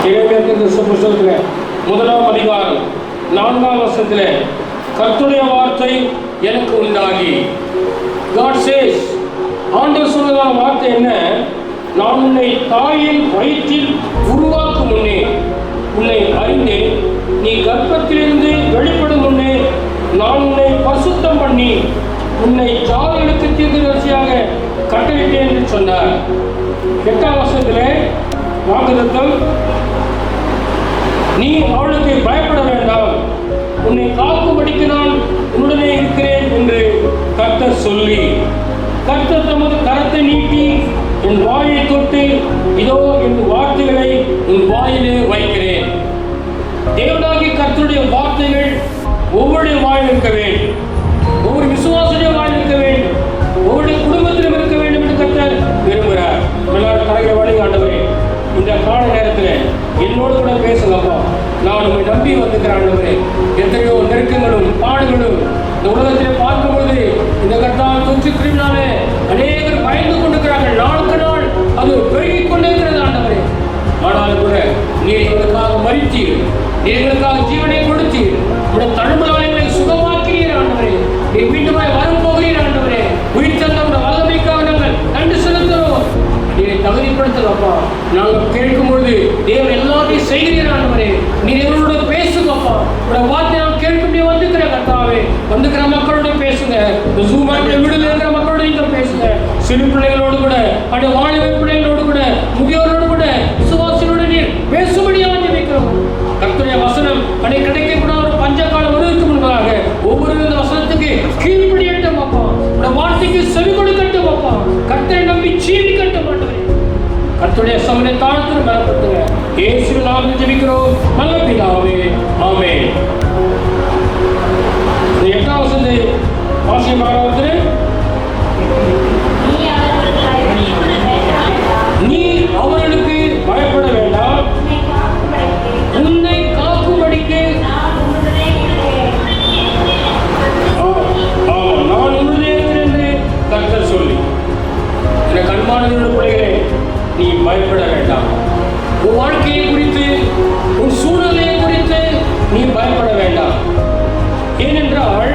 புத்தகத்தில் 1ஆம் அதிகாரம் 4ஆம் வசனத்தில் கர்த்தருடைய வார்த்தை எனக்கு உண்டாகி, God says, ஆண்டவர் சொன்னதான வார்த்தை என்ன? நான் உன்னை தாயின் வயிற்றில் உருவாக்கும் முன்னே உன்னை அறிந்தேன், நீ கர்ப்பத்திலிருந்து வெளிப்படும் முன்னே நான் உன்னை பரிசுத்தம் பண்ணி உன்னை ஜாதிகளுக்கு தீர்க்கதரிசியாக கட்டளையிட்டேன் என்று சொன்னார். 8ஆம் வசனத்திலே வாக்குத்தத்தம், நீ அவளுக்கு பயப்பட வேண்டாம், உன்னை காக்கும்படிக்கு நான் உன்னுடனே இருக்கிறேன் என்று கர்த்தர் சொல்லி, கர்த்தர் தமது கரத்தை நீட்டி என் வாயை தொட்டு, இதோ என் வார்த்தைகளை உன் வாயிலே வைக்கிறேன். தேவனாகிய கர்த்தருடைய வார்த்தைகள் ஒவ்வொரு வாயில் இருக்க வேண்டும், ஒவ்வொரு விசுவாசுடைய வாயில் இருக்க வேண்டும், ஒவ்வொரு குடும்பத்திலும் இருக்க வேண்டும் என்று கர்த்தர் விரும்புகிறார். எல்லாரும் கரைகளை வழி ஆண்டவரே, இந்த கால நேரத்தில் என்னோடு கூட பேசுங்கப்பா. நான் உங்களை நம்பி வந்துக்கிறேன் ஆண்டவரே. எத்தனையோ நெருக்கங்களும் பாடுகளும் இந்த உலகத்தில் பார்க்கும்போது இந்த கர்த்தால் தொற்று கிருமினாலே அநேகர் பயந்து கொண்டிருக்கிறார்கள். நாளுக்கு நாள் அது பெருகிக் கொண்டே இருக்கிறது ஆண்டவரே. ஆனால் கூட நீர் எங்களுக்காக மரித்தீர், நீர் எங்களுக்காக ஜீவனை கொடுத்தீர், உடைய தழும்புகளால் எங்களை சுகமாக்கிறீர் ஆண்டவரே. நீர் மீண்டும் வரும் போகிறீர் ஆண்டவரே. உயிர் தந்த வல்லமைக்காக நாங்கள் நன்றி செலுத்துகிறோம். நீரை தகுதிப்படுத்தலப்பா. நாங்கள் கேட்கும் பொழுது தேவன் எல்லாத்தையும் செய்கிறீர் ஆண்டவரே. நீர் எங்களோட பேசுங்கப்பா. உடைய வார்த்தை நான் கேட்கும் வந்துக்கிற கர்த்தாவே, வந்துக்கிற மக்களோட பேசுங்க. விடுதலை இருக்கிற மக்களோட நீங்க பேசுங்க. சிறு பிள்ளைகளோடு கூட, அந்த வாலிப பிள்ளைகளோடு கூட, முதியோரோடு கூட, விசுவாசிகளோட நீர் பேசும்படியாக ஜெபிக்கிறோம். கர்த்தருடைய வசனம் அதை கிடைக்கக்கூடாத ஒரு பஞ்சகாலம் வருவதற்கு முன்பதாக ஒவ்வொரு இந்த வசனத்துக்கு கீழ்ப்படியட்டும் அப்பா. உடைய வார்த்தைக்கு செவி கொடுக்கட்டும் அப்பா. கர்த்தரை நம்பி ஜீவிக்கட்டும் ஆண்டவரே. கர்த்தருடைய சமனை தாழ்த்து பலப்படுத்துங்க. இயேசுவின் நாமத்தில் ஜெபிக்கிறோம் நல்ல பிதாவே, ஆமென். 8ஆம் வசனத்தை வாசிப்பாராவது, நீ அவர்களுக்கு பயப்பட வேண்டாம், உன்னை காக்கும்படிக்கு நான் உன்னுடனே இருக்கிறேன் என்று கர்த்தர் சொல்லி, என கண்மானவர்களோட பிள்ளைகளே, நீ பயப்பட வேண்டாம். உன் வாழ்க்கையை குறித்து, உன் சூழ்நிலையை குறித்து நீ பயப்பட வேண்டாம். ஏனென்றால்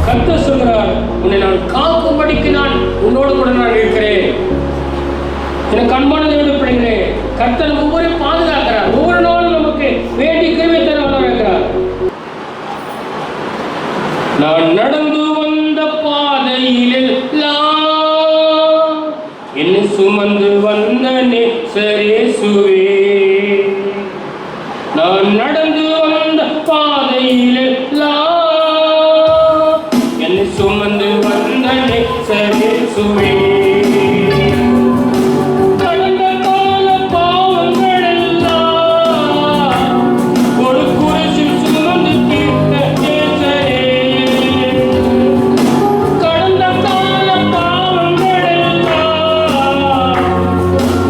கர்த்தர் சொல்கிறார், உன்னை நான் காக்கும்படிக்கு நான் உன்னோடு கூட நான் இருக்கிறேன். என கண்மானவர்களோட பிள்ளைகளே, கர்த்தர் ஒவ்வொரு பாதுகாக்கிறார். ஒவ்வொரு நாளும் நமக்கு வேண்டி கிருபை தருவதாக இருக்கிறார். நான் நடந்து வந்த பாதையிலெல்லாம் என்னை சுமந்து வந்த நேசரேசுவே, நான் நடந்து வந்த பாதையிலெல்லாம் என்னை சுமந்து வந்த நேசரேசுவே,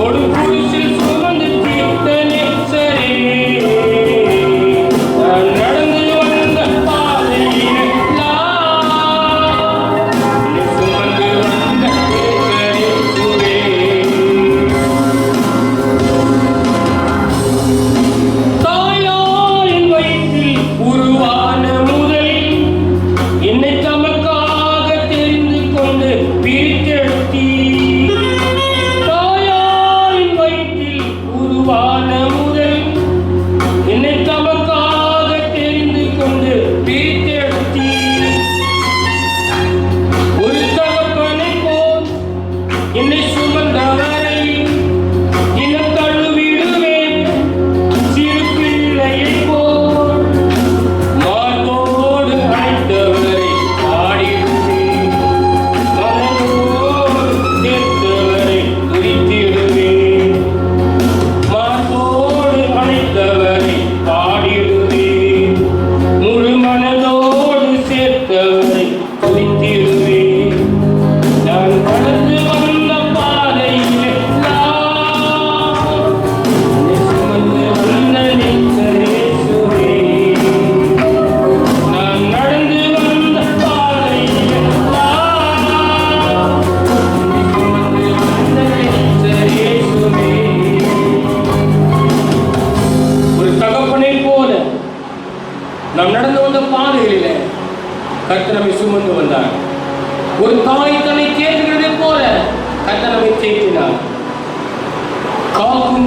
ஒரு குருசில்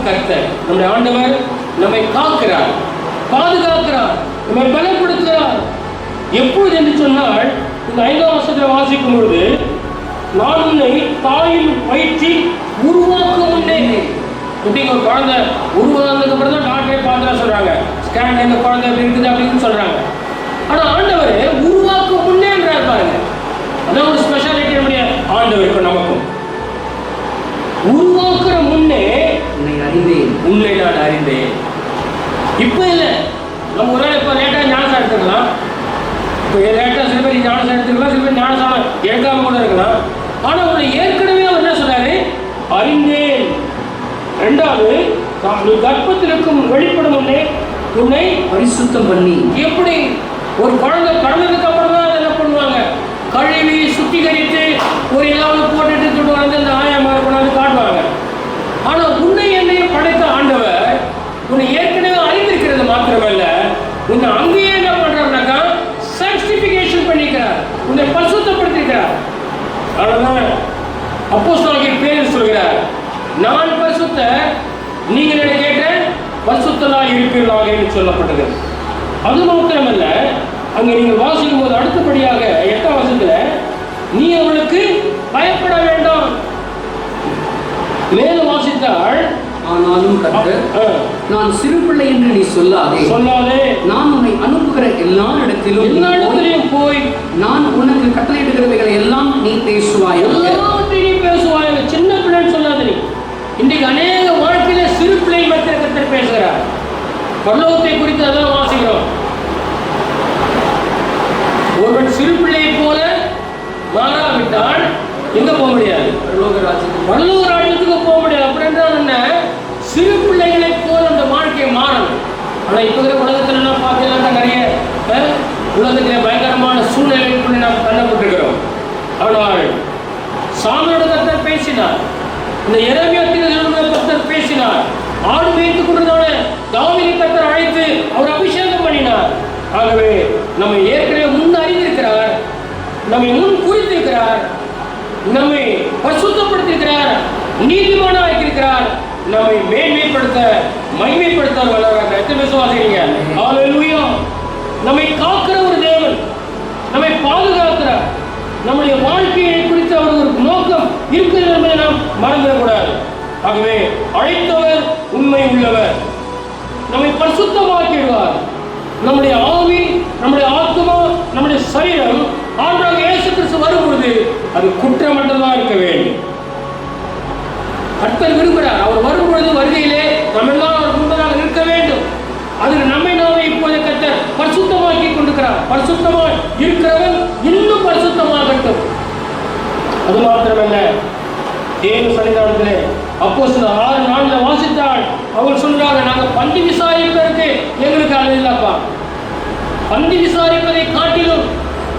கர்த்தர். நம்முடைய ஆண்டவர் நம்மை காக்கிறார், பாதுகாக்கிறார், நம்மை பலப்படுத்துகிறார். எப்பொழுது என்று சொன்னால், இந்த 5ஆம் வசனத்தில் வாசிக்கும் பொழுது, நான் உன்னை தாயின் வயிற்றில் உருவாக்கும் முன்னே. இப்படிங்க ஒரு குழந்தை உருவானதுக்கு அப்புறம் தான் டாக்டரே பார்த்துலாம் சொல்றாங்க, ஸ்கேன் இந்த குழந்தை எப்படி இருக்குது அப்படின்னு சொல்றாங்க. ஆனா ஆண்டவர் உருவாக்கும் முன்னேன்றார் பாருங்க. அதான் ஒரு ஸ்பெஷாலிட்டி நம்முடைய ஆண்டவருக்கு நமக்கும். உருவாக்குற முன்னே உன்னை அறிந்தேன், உன்னை நான் அறிந்தேன். இப்ப இல்லை, நம்ம ஒரு நாள் இப்போ லேட்டாக ஞானசாரம் எடுத்துக்கலாம். இப்போ லேட்டாக சில பேர் ஞானசாரம் எடுத்துக்கலாம், சில பேர் ஞானசாரம் எடுக்காம கூட இருக்கலாம். ஆனால் உன்னை ஏற்கனவே அவர் என்ன சொன்னாரு? அறிந்தேன். ரெண்டாவது, நீ கர்ப்பத்தில் இருக்கும் வெளிப்படும் முன்னே உன்னை பரிசுத்தம் பண்ணி. எப்படி ஒரு குழந்தை பிறந்ததுக்கு அப்புறம் தான் அதை என்ன பண்ணுவாங்க? கழுவி சுத்திகரித்து ஒரு ஏதாவது போட்டுட்டு கொண்டு வந்து அந்த ஆயமாக கொண்டாந்து காட்டுவாங்க. ஆனால் உன்னை என்னையும் படைத்த ஆண்டவர் உன்னை ஏற்கனவே அறிந்திருக்கிறது மாத்திரமல்ல, உன்னை அங்கேயே என்ன பண்றாருனாக்கா சர்டிபிகேஷன் பண்ணிக்கிறார், உன்னை பரிசுத்தப்படுத்திக்கிறார். அதனால அப்போஸ்தலனாகிய பேதுரு சொல்கிறார், நான் பரிசுத்த, நீங்கள் என்ன கேட்ட பரிசுத்தனாய் இருக்கிறார்கள் என்று சொல்லப்பட்டது. அது மாத்திரமல்ல, அங்கே நீங்கள் வாசிக்கும் போது அடுத்தபடியாக 8ஆம் வசனத்துல, நீ அவளுக்கு பயப்பட வேண்டாம். மேலும் வாசித்தாள், ஆனாலும் கர்த்தர், நான் சிறு பிள்ளை என்று நீ சொல்லாதே, நான் உன்னை அனுப்புகிற எல்லா இடத்திலும் போய் நான் உனக்கு கட்டளையிடுகிறவைகளை எல்லாம் நீ பேசுவாய். நீ பேசுவாய். சின்ன பிள்ளைன்னு சொல்லாத. நீ இன்றைக்கு அநேக வாழ்க்கையில சிறு பிள்ளை மத்திய கர்த்தர் பேசுகிறார். பரலோகத்தை குறித்து அதான் வாசிக்கிறோம். ஒருவன் சிறு பிள்ளையை போல மாறாவிட்டால் எங்க போக முடியாது? பரலோக ராஜ்யத்துக்கு போக முடியாது. அப்படி என்றால் என்ன? சிறு பிள்ளைகளை போல அந்த வாழ்க்கையை மாறணும். ஆனால் இப்போ இருக்கிற உலகத்துல எல்லாம் பார்த்தீங்கன்னா நிறைய உலகத்திலே பயங்கரமான சூழ்நிலைக்குள்ளே நாம் தள்ளப்பட்டிருக்கிறோம். ஆனால் சாமியோட கர்த்தர் பேசினார், இந்த எரேமியா தீர்க்கதரிசியோட கர்த்தர் பேசினார், ஆடு மேய்த்துக் கொண்டிருந்தான தாவீதை கர்த்தர் அழைத்து அவர் அபிஷேகம் பண்ணினார். ஆகவே நம்மை ஏற்கனவே முன் அறிந்திருக்கிறார், நம்மை முன் குறித்திருக்கிறார், நம்மை பரிசுத்தப்படுத்தியிருக்கிறார், நீதிமான ஆக்கியிருக்கிறார், நம்மை மேன்மைப்படுத்த மகிமைப்படுத்த வல்லவராக. எத்தனை விசுவாசிக்கிறீங்க? ஹல்லேலூயா. நம்மை காக்கிற ஒரு தேவன், நம்மை பாதுகாக்கிறார். நம்முடைய வாழ்க்கையை குறித்து அவர் ஒரு நோக்கம் இருக்கிறது என்பதை நாம் மறந்துவிடக்கூடாது. ஆகவே அழைத்தவர் உண்மை உள்ளவர், நம்மை பரிசுத்தமாக்கிடுவார். நம்முடைய ஆவி, நம்முடைய ஆத்மா, நம்முடைய சரீரம் ஆண்டவராக இயேசு கிறிஸ்து வரும்பொழுது அது குற்றமற்றதாக இருக்க வேண்டும். கர்த்தர் விரும்புகிறார், அவர் வரும்பொழுது வருகையிலே நம்ம எல்லாம் அவர் முன்பதாக இருக்க வேண்டும். அதில் நம்மை நாமே இப்போது கர்த்தர் பரிசுத்தமாக்கி கொண்டிருக்கிறார். பரிசுத்தமாய் இருக்கிறவன் இன்னும் பரிசுத்தமாகட்டும். அது மாத்திரமல்ல, தேவ சன்னிதானத்திலே அப்போஸ்தலர் 6:4 வாசித்தால் அவர் சொல்றாங்க, நாங்கள் பந்தி விசாரிப்பதற்கு எங்களுக்கு அது இல்லப்பா. பந்தி விசாரிப்பதை காட்டிலும்,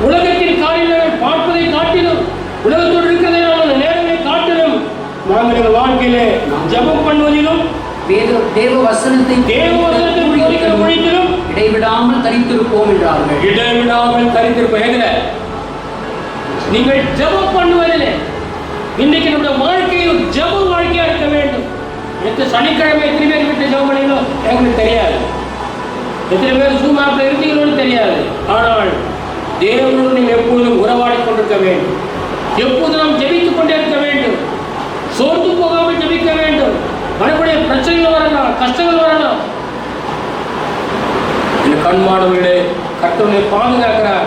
உலகத்தின் காரியங்களை பார்ப்பதை காட்டிலும், உலகத்தோடு இருக்கிறதை நாங்கள் நேரங்களை காட்டிலும், நாங்கள் எங்கள் வாழ்க்கையிலே ஜெபம் பண்ணுவதிலும் தேவ வசனத்தை போதிக்கிற மொழியிலும் இடைவிடாமல் தரித்திருப்போம் என்றார்கள். இடைவிடாமல் தரித்திருப்போம். எதுல? நீங்கள் ஜெபம் பண்ணுவதிலே. இன்னைக்கு நம்முடைய வாழ்க்கையில் ஜெப வாழ்க்கையா இருக்க வேண்டும். எத்தனை சனிக்கிழமை எத்தனை பேர் வீட்டு ஜெபம் பண்ணீங்களோ எங்களுக்கு தெரியாது, எத்தனை பேர் ஜூம் ஆப்ல இருக்கீங்களோன்னு தெரியாது. ஆனால் தேவனோடு நீங்கள் எப்பொழுதும் உறவாடி கொண்டிருக்க வேண்டும். எப்போதும் நாம் ஜெபித்துக் கொண்டே இருக்க வேண்டும். சோர்ந்து போகாமல் ஜெபிக்க வேண்டும். மறுபடியும் பிரச்சனைகள் வரலாம், கஷ்டங்கள் வரலாம். இந்த கண்மானவர்களே, கர்த்தரை பாதுகாக்கிறார்,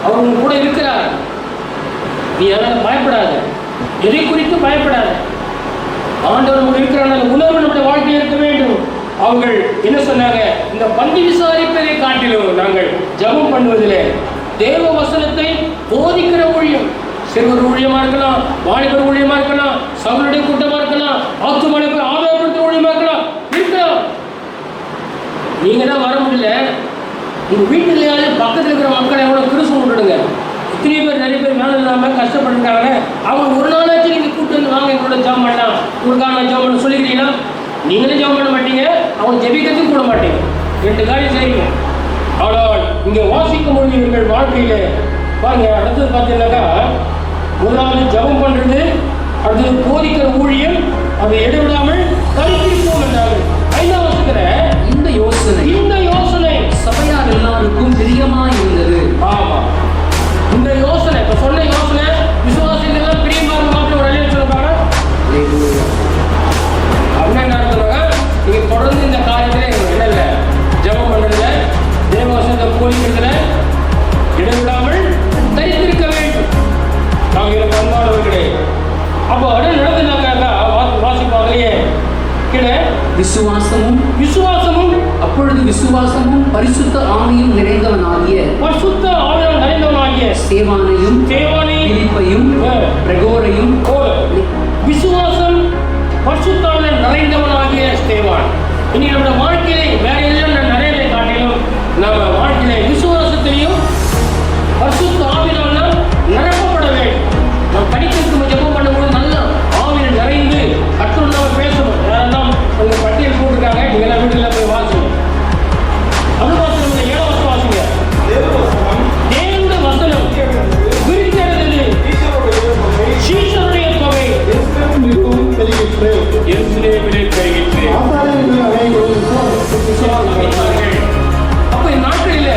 அவர் உங்க கூட இருக்கிறார். நீ அதனால் பயப்படாத, எதை குறித்து பயப்படாத. ஆண்டவர் நம்ம இருக்கிறார், அந்த உணர்வு நம்முடைய வாழ்க்கையில் இருக்க வேண்டும். அவர்கள் என்ன சொன்னாங்க? இந்த பந்தி விசாரிப்பதை காட்டிலும் நாங்கள் ஜெபம் பண்ணுவதிலே தேவ வசனத்தை போதிக்கிற ஊழியம், சிறுவர் ஊழியமா இருக்கலாம், வாலிபர் ஊழியமா இருக்கலாம், சகோதரருடைய கூட்டமா இருக்கலாம், ஆத்துமலைக்கு ஆதாரப்படுத்துற ஊழியமா இருக்கலாம். நீங்க தான் வர முடியல, உங்க வீட்டுலையாவது பக்கத்தில் இருக்கிற மக்களை எவ்வளோ கிறிஸ்துவ விட்டுடுங்க. இத்தனை பேர் நிறைய பேர் மேலே இல்லாமல் கஷ்டப்பட்டுருக்காங்க. அவங்க ஒரு நாளாச்சும் நீங்கள் கூப்பிட்டு வந்து வாங்க எங்களோட ஜெபம் பண்ணலாம், உங்களுக்கான ஜெபம் பண்ண சொல்லிக்கிறீங்கன்னா நீங்களே ஜெபம் பண்ண மாட்டீங்க, அவங்க ஜெபிக்கிறதுக்கும் கூட மாட்டீங்க. 2 காரியம் செய்யுங்க. ஆனால் இங்கே வாசிக்கும் பொழுது இவர்கள் வாழ்க்கையில் பாருங்க, அடுத்தது பார்த்தீங்கன்னாக்கா, முதலாவது ஜெபம் பண்ணுறது, அடுத்தது போதிக்கிற ஊழியம், அதை இடைவிடாமல் தரித்திருப்போம் என்றார். அதுலயே கீழே விசுவாசமும் அப்பொழுது விசுவாசமும் பரிசுத்த ஆவியும் நிறைந்தவனாகிய ஸ்தேவானையும் பிலிப்பையும் பிரகோரையும் விசுவாசம் பரிசுத்த ஆவியால் நிறைந்தவனாகிய ஸ்தேவான். இனி நம்முடைய வாழ்க்கையிலே வேற எல்லாம் நிறைய காட்டிலும் நம்ம வாழ்க்கையில விசுவாசத்திலையும் பரிசுத்த ஆவியால் நிரப்பப்பட வேண்டும். நாம் படிக்கிறதுக்கு ஜெபம் பண்ணும்போது நல்லா ஆவியில் நிறைந்து கர்த்தரோடு நாம பேசணும். யாரெல்லாம் உங்க பட்டியல் போட்டிருக்காங்க, நீங்க எல்லாம் வீட்டுல போய் வாசிங்க. அது மாத்திரம் இல்லை, 7 வருஷம் வாசிங்க. தேவனுடைய வசனம் விரித்தெழுந்தது, சீஷருடைய தொகை எருசலேமிலே பெருகிற்று. அப்ப இந்நாட்களில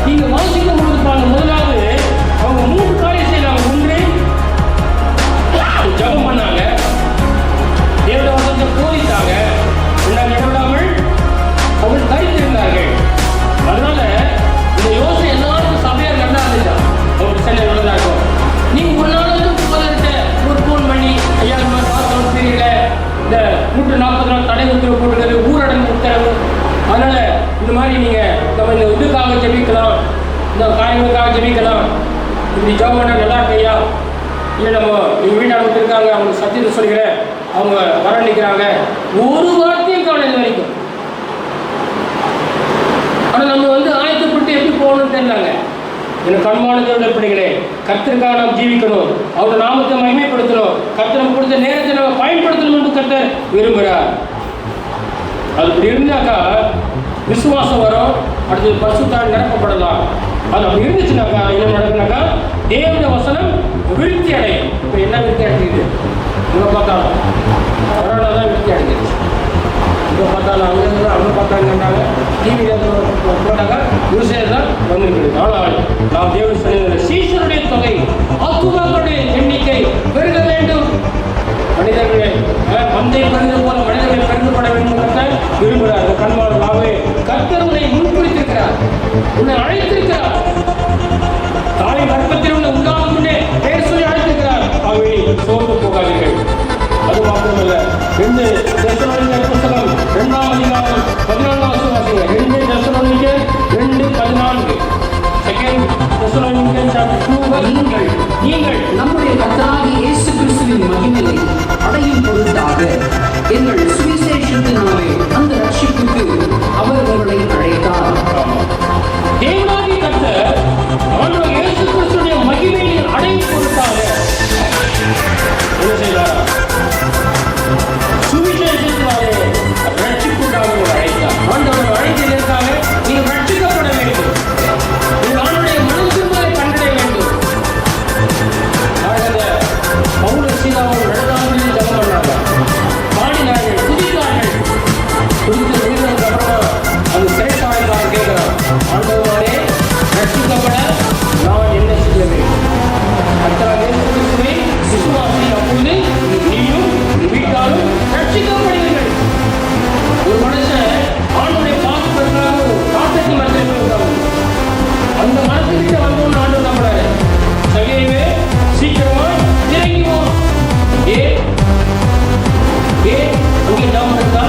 நீங்க வாசிக்கும் பொழுது பாருங்க, முதலாவது அவங்க 3 காரியம் செய்யறாங்க. ஒன்று, ஜெபம் பண்ணாங்க, தேவனுடைய வசனத்தை போதித்தாங்க, இடவிடாமல் அவர்கள் தரித்திருந்தார்கள். அதனால இந்த யோசனை எல்லாருக்கும் சபையார் நல்லா இருந்துச்சா, அவர் செல்ல உள்ளதா இருக்கும். நீங்க ஒரு நாளுக்கு முதல்கிட்ட ஒரு போன் பண்ணி, ஐயா இந்த மாதிரி வாசம் தெரியல, இந்த 140 நாள் தடை உத்தரவு போட்டுக்கிறது, ஊரடங்கு உத்தரவு, அதனால இந்த மாதிரி நீங்க நம்ம இந்த இதுக்காக ஜெபிக்கலாம், இந்த காரியங்களுக்காக ஜெபிக்கலாம், இப்படி ஜெபம் பண்ண நல்லா இருக்கையா, இல்லை நம்ம எங்கள் வீட்டால் இருக்காங்க, அவங்க சத்தியத்தை சொல்லிக்கிறேன், அவங்க வர நிற்கிறாங்க, ஒரு வார்த்தையும் காலையில் வரைக்கும். ஆனால் நம்ம ஆயத்தப்பட்டு எப்படி போகணும்னு தெரியலாங்க. எனக்கு கண்மானதோட பிள்ளைகளே, கர்த்தருக்காக நாம் ஜீவிக்கணும், அவருடைய நாமத்தை மகிமைப்படுத்தணும், கர்த்தர் நமக்கு கொடுத்த நேரத்தை நம்ம பயன்படுத்தணும் என்று கர்த்தர் விரும்புகிறார். அது இப்படி இருந்தாக்கா விசுவாசம் வரும், அடுத்தது பரிசுத்தால் நிரப்பப்படலாம். அது அப்படி இருந்துச்சுனாக்கா என்ன நடக்குனாக்கா தேவனுடைய வசனம் விருத்தி அடையும். இப்போ என்ன விருத்தி அடைஞ்சிது? இங்கே பார்த்தாலும் கொரோனா தான் விருத்தி அடைஞ்சிருச்சு. இங்கே பார்த்தாலும் அங்கே பார்த்தாங்கன்னாங்க, டிவியில் போட்டாக்கா விவசாயம் தான் வந்துருக்குது. ஆனால் நாம் தேவன் சொல்லுகிற சீஷருடைய தொகை, ஆத்துமாக்களுடைய எண்ணிக்கை பெருக வேண்டும். மனிதர்களே பந்தை பெருது போல மனிதர்கள் பெருக்கப்பட வேண்டும் என்று விரும்புகிறார். அந்த கண்மானாவே கர்த்தர் உன்னை முன்குறித்திருக்கிறார், உன்னை அழைத்திருக்கிறார். தாய் கர்ப்பத்தில் உன்னை உண்டாகும் முன்னே பெயர் சொல்லி அழைத்திருக்கிறார். அவை சோர்ந்து போகாதீர்கள். அது மாத்திரமல்ல, 2 தெசலோனிக்கேயர் புத்தகம் 2ஆம் அதிகாரம் 14ஆம் வசனம் வாசிங்க. 2 தெசலோனிக்கேயர் 2:14. Second தெசலோனிக்கேயர் chapter 2. நீங்கள் நம்முடைய கர்த்தராகிய இயேசு கிறிஸ்துவின் மகிமையை அடையும் பொருட்டாக எங்கள் சுவிசேஷத்தினாலே அந்த ரட்சிப்புக்கு அவர் உங்களை அழைத்தார். தேவனாகிய கர்த்தர் ஆண்டவர் இயேசு கிறிஸ்துவின் மகிமையை அடையும் பொருட்டாக என்ன செய்தார்? சுவிசேஷத்தினாலே ரட்சிப்புக்காக அழைத்தார். ஆண்டவர் அழைத்ததற்காக நீங்கள் ரட்சிக்கப்பட வேண்டும், நீங்கள் ஆண்டவருடைய மனம் திரும்பலை கண்டடைய வேண்டும். பவுல் சீலாவும் நடந்தார்கள், ஜெபம் பண்ணாங்க, பாடினார்கள், குதித்தார்கள். குதித்து முடிந்ததுக்கு அப்புறம் அந்த சிறைச்சாலைக்காரன் கேட்கிறான், ஆண்டவரே ரட்சிக்கப்பட நான் என்ன செய்ய வேண்டும்? கர்த்தராகிய இயேசு கிறிஸ்துவை விசுவாசி, அப்பொழுது நீயும் வீட்டாலும் ரட்சிக்கப்படுவீர்கள். ஒரு மனுஷன் ஆண்டவரை பார்ப்பதற்காக காட்டத்தி மரத்தில் போயிருக்காங்க. அந்த மரத்துக்கிட்ட வந்தோம்னு ஆண்டவர் நம்புறாரு, சகையவே சீக்கிரமா இறங்கிவோம். அங்கே ஜாமம் இருக்கா?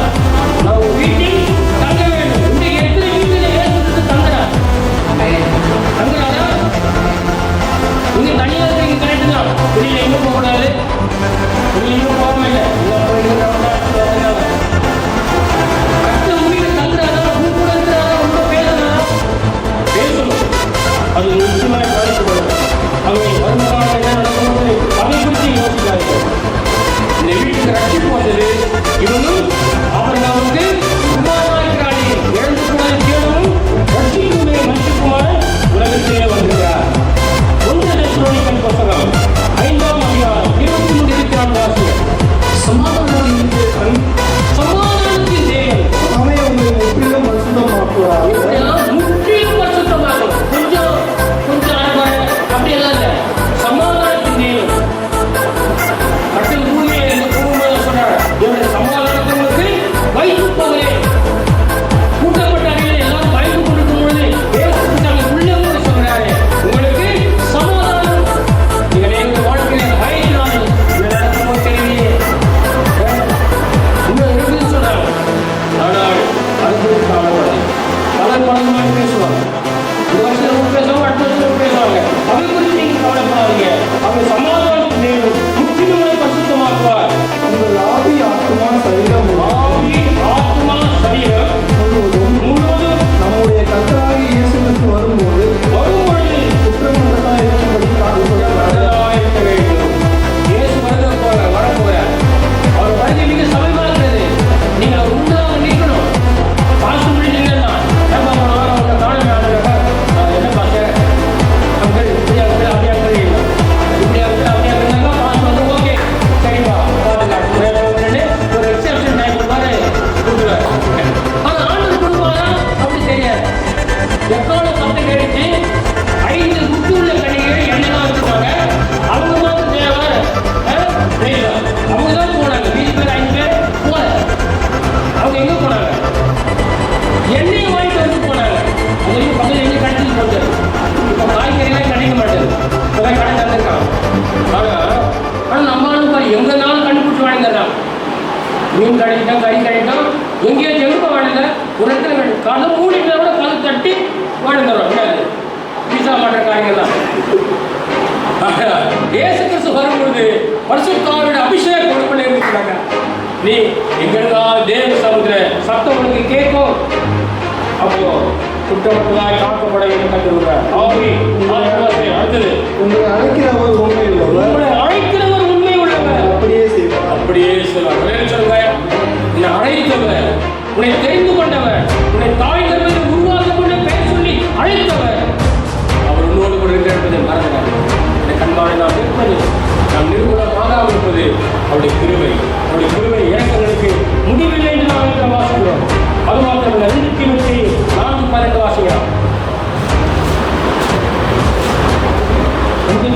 நான் வீட்டில் தங்க வேண்டும். இன்றைக்கு எத்தனை வீட்டில் ஏற்று தங்குறார்? தங்குறாரா? இங்கே தனியாக இருக்கிறீங்க, கரெக்டு தான். வெளியில் எங்கே போகக்கூடாது, வெளியில் எங்கே போக இல்லை. கஷ்ட முடிவு தங்குறாரா? உங்க கூட இருக்கிறாரா? ரொம்ப பேசுறாரா? பேசணும். அது நிச்சயமாக கவனிக்கப்படும். அவங்க வருமானம் என்ன நடக்கும்போது அதை குறித்து யோசிக்காது. இந்த வீட்டுக்கு ரட்சிப்பு வந்தது, இவனும் அவர்களுக்கு குமாரனாகிறானே, இழந்து கூட தேடவும் ரட்சிக்குமே மனுஷகுமார் உலகத்திலே வந்திருக்கிறார். 1 தெசலோனிக்கேயர் புத்தகம் 5ஆம் அதிகாரம் 23-24 வாசிங்க. சமாதானத்தின் தேவன் அவனை உங்களை முற்றிலும் பரிசுத்தமாக்குவார். முற்றிலும் பரிசுத்தமாக்கும். கொஞ்சம் அனுபவம் அப்படியெல்லாம் இல்லை. சமாதானத்தின் தேவன் கட்டில் பூமியை போகும்போது சொன்னார், என்னுடைய சமாதானத்திற்கு வைத்து போகிறேன். கூட்டப்பட்ட அறையில் எல்லாம் பயந்து கொண்டிருக்கும் பொழுது உள்ளே கூட சொல்றாரு, உங்களுக்கு சமாதானம். நீங்கள் எங்கள் வாழ்க்கையில் பயத்தினால் நடக்கும்போது தெரியலையே, மீன் கடைக்கிட்டோம், கறி கடைக்கிட்டோம், எங்கேயாச்சும் எங்கே வாழல ஒரு இடத்துல வேணும். கதை மூடிட்டு கூட கதை தட்டி வாழ்ந்துடும். என்ன பீசா மாட்டுற காரியங்கள்லாம் இயேசு கிறிஸ்து வரும்போது பரிசுத்தாவியோட அபிஷேகம் கொடுப்பல இருக்கிறாங்க. நீ எங்கெங்கா தேவ சமுத்திர சத்தம் உனக்கு கேட்கும். அப்போ குற்றமற்றதாய் காக்கப்பட வேண்டும் கற்றுக்கிறார். அடுத்தது உங்களை அழைக்கிறவர் உண்மை உள்ளவர், உங்களை அழைக்கிறவர் உண்மை உள்ளவர், அப்படியே செய்வார். அப்படியே சொல்லுவார். சொல்லுங்க, உன்னை அழைத்தவர், உன்னை தெரிந்து கொண்டவர், உன்னை தாய் கர்ப்பத்தில் உருவாக்க கொண்ட பெயர் சொல்லி அழைத்தவர் அவர் உன்னோடு கூட இருக்கிற என்பதை மறந்துடாது. இந்த கண்மானை நாம் இருப்பது, நாம் நிர்மூலமாக இருப்பது அவருடைய கிருபை. அவருடைய கிருபை இறக்கங்களுக்கு முடிவில்லை என்று நாம் இருக்கிற வாசிக்கிறோம். அது மாத்திரமல்ல, 2 வாசிக்கிறோம்.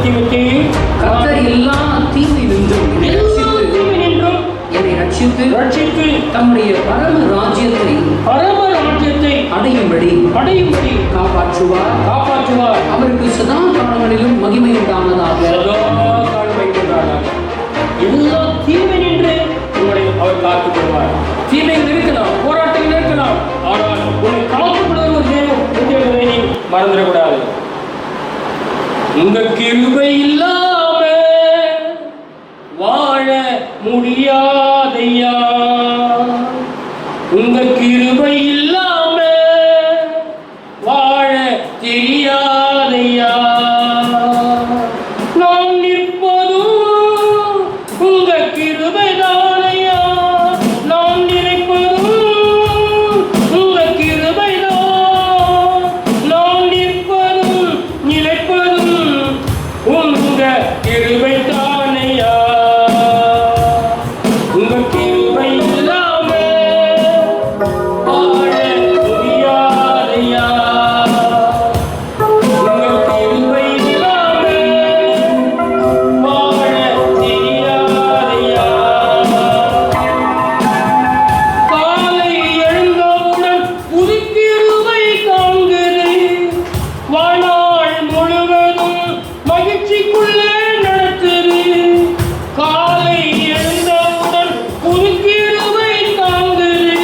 2 கர்த்தர் எல்லா தீமையினின்றும் என்னை ரட்சித்து தம்முடைய பரம ராஜ்யத்தை அடையும்படி காப்பாற்றுவார். அவருக்கு சதா காலங்களிலும் மகிமை உண்டானதாக. எல்லா தீமை நின்று உங்களை அவர் காத்துக் கொள்வார். தீமைகள் இருக்கலாம், போராட்டங்கள் இருக்கலாம், ஆனால் உங்களை காத்துக்கொள்வது ஒரு தேவன் என்பதை நீ மறந்துடக்கூடாது. உங்க கிருபை இல்லாம வாழ முடியாதையா, உங்க கிருபை இல்லாம வாழ தெரியாதையா. நாம் நிற்பதும் உங்க கிருபை தானையா, நாம் நினைப்பதும் உங்க கிருபை தான், நாம் நிற்பதும் நிலைப்பதும் உங்க கிருபை தானையா. உங்க கிருபை இல்லாம வாழ முடியாதையா, உங்க கிருபை இல்லாம வாழ தெரியாதையா. காலை எழுந்தவுடன் புது கிருபை தாங்குது, வாழ்நாள் முழுவதும் மகிழ்ச்சிக்குள்ளே நடத்துது. காலை எழுந்தவுடன் புது கிருபை தாங்குது,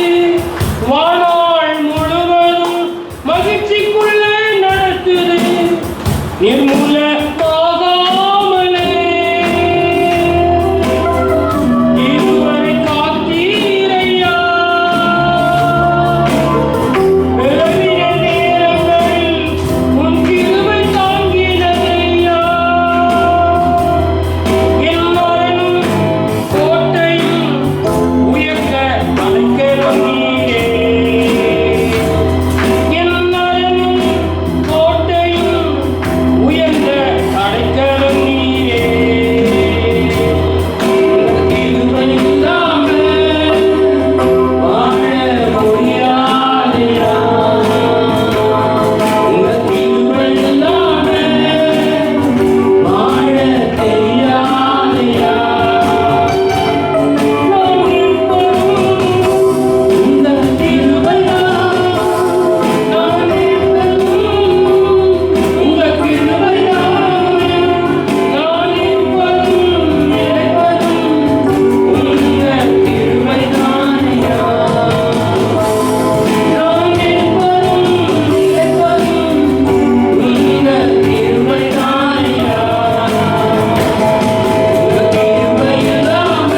வாழ்நாள் முழுவதும் மகிழ்ச்சிக்குள்ளே நடத்துது. நிர்மூலமாகாமலே இதுவரை காத்தீரையா, பிறவிய நேரங்களில் உன் கிருபை தாங்கினதையா. என் மரணும் கோட்டையும் உயர்ந்த அடைக்கலம் நீரே, என் மரணும் கோட்டையும் உயர்ந்த அடைக்கலம் நீரே. கிருபை இல்லாம வாழ முடியாதையா, உங்க கிருபை இல்லாம வாழ தெரியாதையா. நாம் நிற்பதும் உங்க கிருபைதான், நாம் நிற்பதும் உங்க கிருபைதான், நாம் நிற்பதும் நிலைப்பதும் உங்க கிருபைதானையா. நாம் நிற்பதும் நிலைப்பதும் உங்க கிருபைதானையா. உங்க கிருபை இல்லாம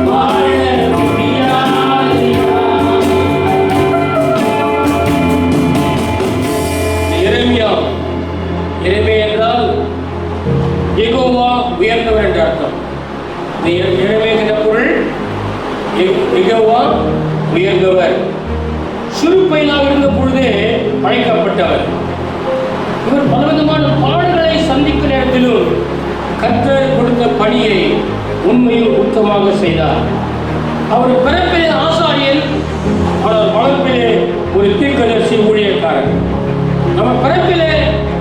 வாழ முடியாதையா. எரேமியா என்றால் யெகோவா உயர்ந்தவர் என்ற அர்த்தம். எரேமியா பொருள் யெகோவா உயர்ந்தவர். சிறு பையனாக இருந்த பொழுதே அழைக்கப்பட்டவர். இவர் பலவிதமான பாடுகளை சந்திக்கும் நேரத்திலும் கர்த்தர் கொடுத்த பணியை உண்மையும் உத்தமாக செய்தார். அவர் பிறப்பிலே ஆசாரியன், ஆனால் வளர்ப்பிலே ஒரு தீர்க்கதரிசி ஊழியக்காரர். நம்ம பிறப்பிலே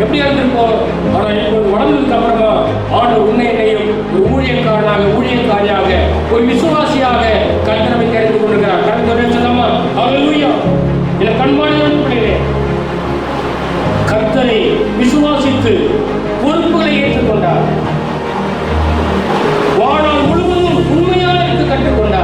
எப்படி இருந்திருப்போம், ஆனால் இப்போது வளர்ந்ததுக்கு அப்புறமா ஆண்டவர் உன்னையும் ஒரு ஊழியக்காரனாக, ஊழியக்காரியாக, ஒரு விசுவாசியாக கர்த்தரை தெரிந்து கொண்டிருக்கிறார். கர்த்தரை சொல்லாமா? ஹல்லேலூயா. என கண்மாணிகளே, கர்த்தரை விசுவாசித்து பொறுப்புகளை ஏற்றுக்கொண்டார். வாழ்நாள் முழுவதும் உண்மையாக இருக்க கற்றுக்கொண்டார்.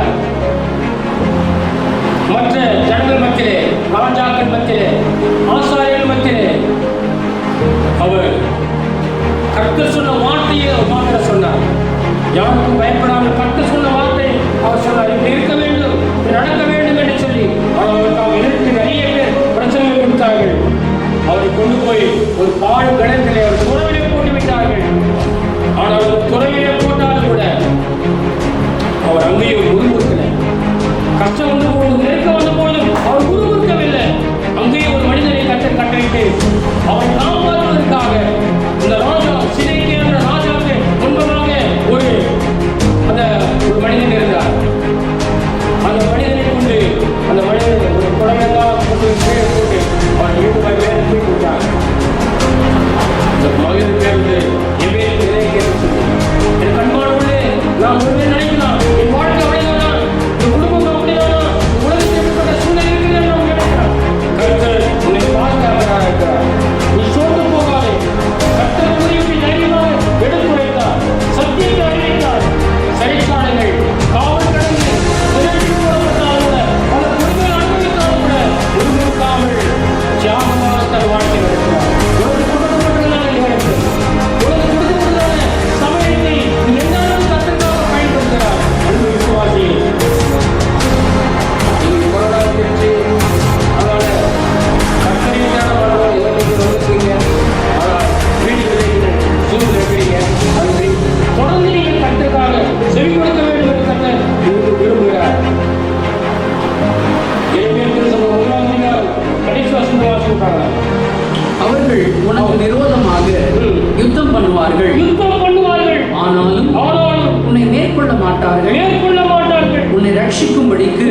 உன்னை ரட்சிக்கும்படிக்கு